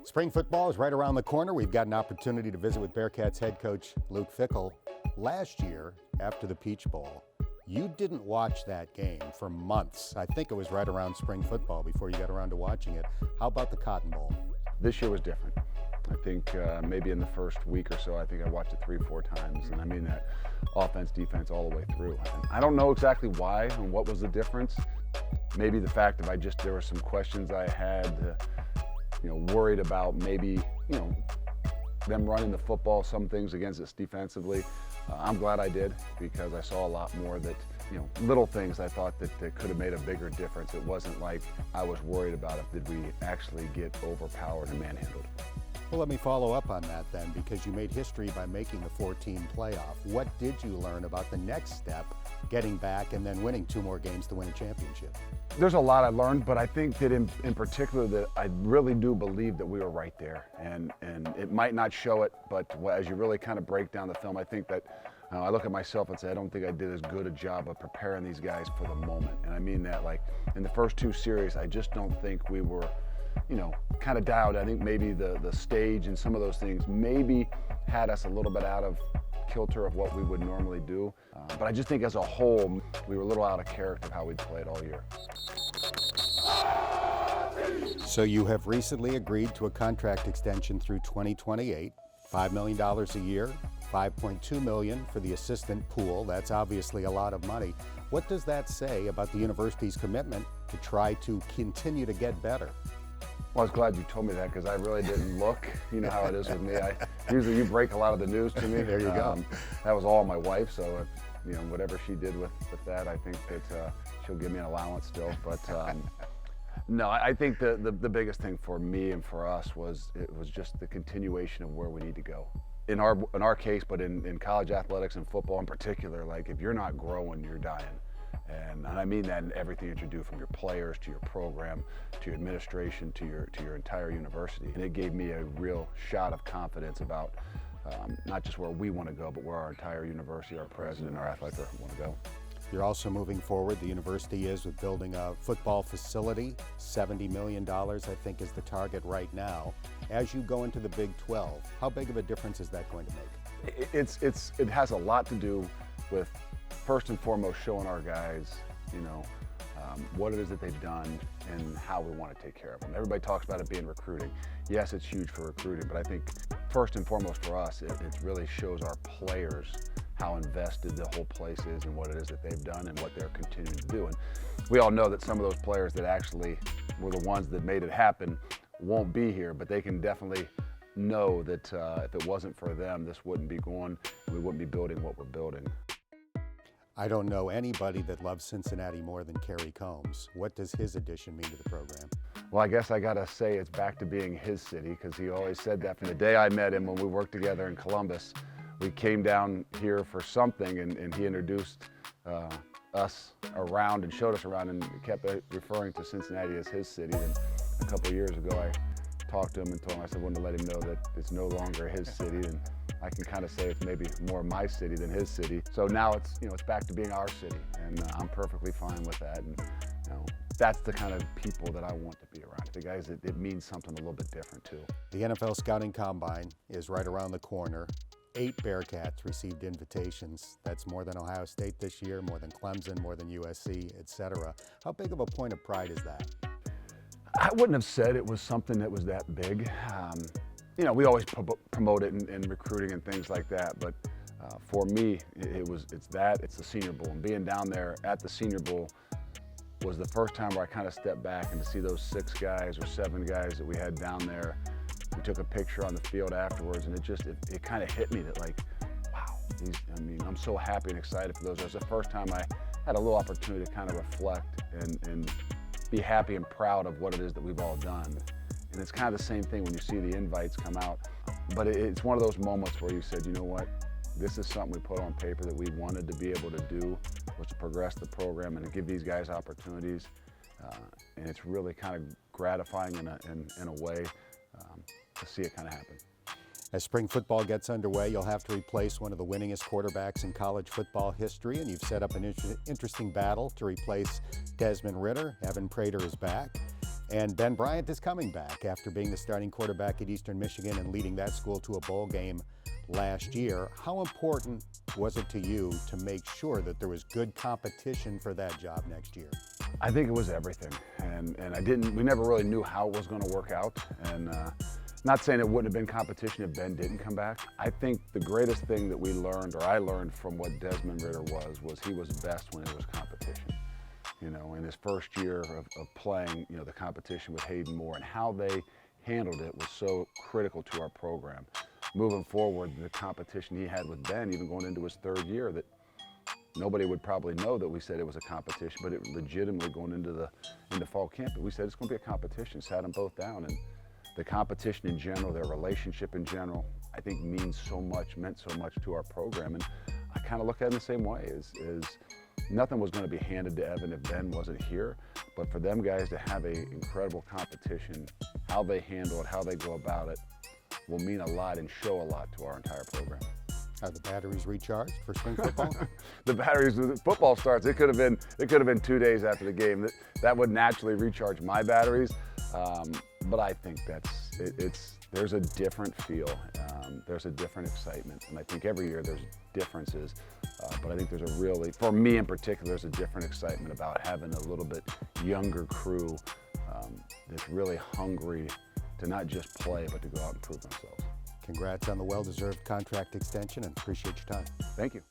Spring football is right around the corner. We've got an opportunity to visit with Bearcats head coach Luke Fickell. Last year, after the Peach Bowl, you didn't watch that game for months. I think it was right around spring football before you got around to watching it. How about the Cotton Bowl? This year was different. I think maybe in the first week or so, I think I watched it 3-4 times, and I mean that offense, defense, all the way through. And I don't know exactly why and what was the difference. Maybe the fact that there were some questions I had, worried about maybe, them running the football, some things against us defensively. I'm glad I did, because I saw a lot more that, little things I thought that could have made a bigger difference. It wasn't like I was worried about it. Did we actually get overpowered and manhandled? Well, let me follow up on that then, because you made history by making the 14 playoff. What did you learn about the next step, getting back and then winning 2 more games to win a championship? There's a lot I learned, but I think that in particular that I really do believe that we were right there. And it might not show it, but as you really kind of break down the film, I think that I look at myself and say, I don't think I did as good a job of preparing these guys for the moment. And I mean that, like in the first 2 series, I just don't think we were, kind of dialed. I think maybe the stage and some of those things maybe had us a little bit out of kilter of what we would normally do. But I just think as a whole, we were a little out of character of how we'd played all year. So you have recently agreed to a contract extension through 2028, $5 million a year, $5.2 million for the assistant pool. That's obviously a lot of money. What does that say about the university's commitment to try to continue to get better? Well, I was glad you told me that, because I really didn't look. You know how it is with me. Usually you break a lot of the news to me. There you go. That was all my wife, so whatever she did with that, I think that she'll give me an allowance still. But no, I think the biggest thing for me and for us was just the continuation of where we need to go. In our case, but in college athletics and football in particular, like if you're not growing, you're dying. And I mean that in everything that you do, from your players to your program, to your administration, to your entire university. And it gave me a real shot of confidence about not just where we want to go, but where our entire university, our president, our athletic director want to go. You're also moving forward. The university is with building a football facility. $70 million, I think, is the target right now. As you go into the Big 12, how big of a difference is that going to make? It has a lot to do with, first and foremost, showing our guys, what it is that they've done and how we want to take care of them. Everybody talks about it being recruiting. Yes, it's huge for recruiting, but I think first and foremost for us, it really shows our players how invested the whole place is in what it is that they've done and what they're continuing to do. And we all know that some of those players that actually were the ones that made it happen won't be here, but they can definitely know that if it wasn't for them, this wouldn't be going, and we wouldn't be building what we're building. I don't know anybody that loves Cincinnati more than Kerry Combs. What does his addition mean to the program? Well, I guess I gotta say it's back to being his city, because he always said that from the day I met him when we worked together in Columbus. We came down here for something, and he introduced us around and showed us around, and kept referring to Cincinnati as his city. And a couple of years ago, I talked to him and told him, I wanted to let him know that it's no longer his city, and I can kind of say it's maybe more my city than his city. So now it's back to being our city, and I'm perfectly fine with that. And that's the kind of people that I want to be around. The guys that it means something a little bit different too. The NFL Scouting Combine is right around the corner. 8 Bearcats received invitations. That's more than Ohio State this year, more than Clemson, more than USC, etc. How big of a point of pride is that? I wouldn't have said it was something that was that big. We always promote it in recruiting and things like that, but for me, it's the Senior Bowl. And being down there at the Senior Bowl was the first time where I kind of stepped back, and to see those 6 guys or 7 guys that we had down there. We took a picture on the field afterwards, and it kind of hit me that, like, wow, I'm so happy and excited for those. It was the first time I had a little opportunity to kind of reflect and be happy and proud of what it is that we've all done. And it's kind of the same thing when you see the invites come out. But it's one of those moments where you said, you know what, this is something we put on paper that we wanted to be able to do, was to progress the program and to give these guys opportunities. And it's really kind of gratifying in a way to see it kind of happen. As spring football gets underway, you'll have to replace one of the winningest quarterbacks in college football history, and you've set up an interesting battle to replace Desmond Ridder. Evan Prater is back. And Ben Bryant is coming back after being the starting quarterback at Eastern Michigan and leading that school to a bowl game last year. How important was it to you to make sure that there was good competition for that job next year? I think it was everything, and we never really knew how it was going to work out, and not saying it wouldn't have been competition if Ben didn't come back. I think the greatest thing that we learned, or I learned from what Desmond Ridder was he was best when it was competition. You know, in his first year of playing, you know, the competition with Hayden Moore and how they handled it was so critical to our program. Moving forward, the competition he had with Ben, even going into his third year, that nobody would probably know that we said it was a competition, but it legitimately going into fall camp, we said it's going to be a competition, sat them both down, and the competition in general, their relationship in general, I think meant so much to our program. And I kind of look at it in the same way, is nothing was going to be handed to Evan if Ben wasn't here, but for them guys to have an incredible competition, how they handle it, how they go about it, will mean a lot and show a lot to our entire program. Are the batteries recharged for spring football? The batteries, when football starts, it could have been 2 days after the game. That would naturally recharge my batteries, but I think there's a different feel, there's a different excitement, and I think every year there's differences, but I think for me in particular, there's a different excitement about having a little bit younger crew that's really hungry to not just play, but to go out and prove themselves. Congrats on the well-deserved contract extension, and appreciate your time. Thank you.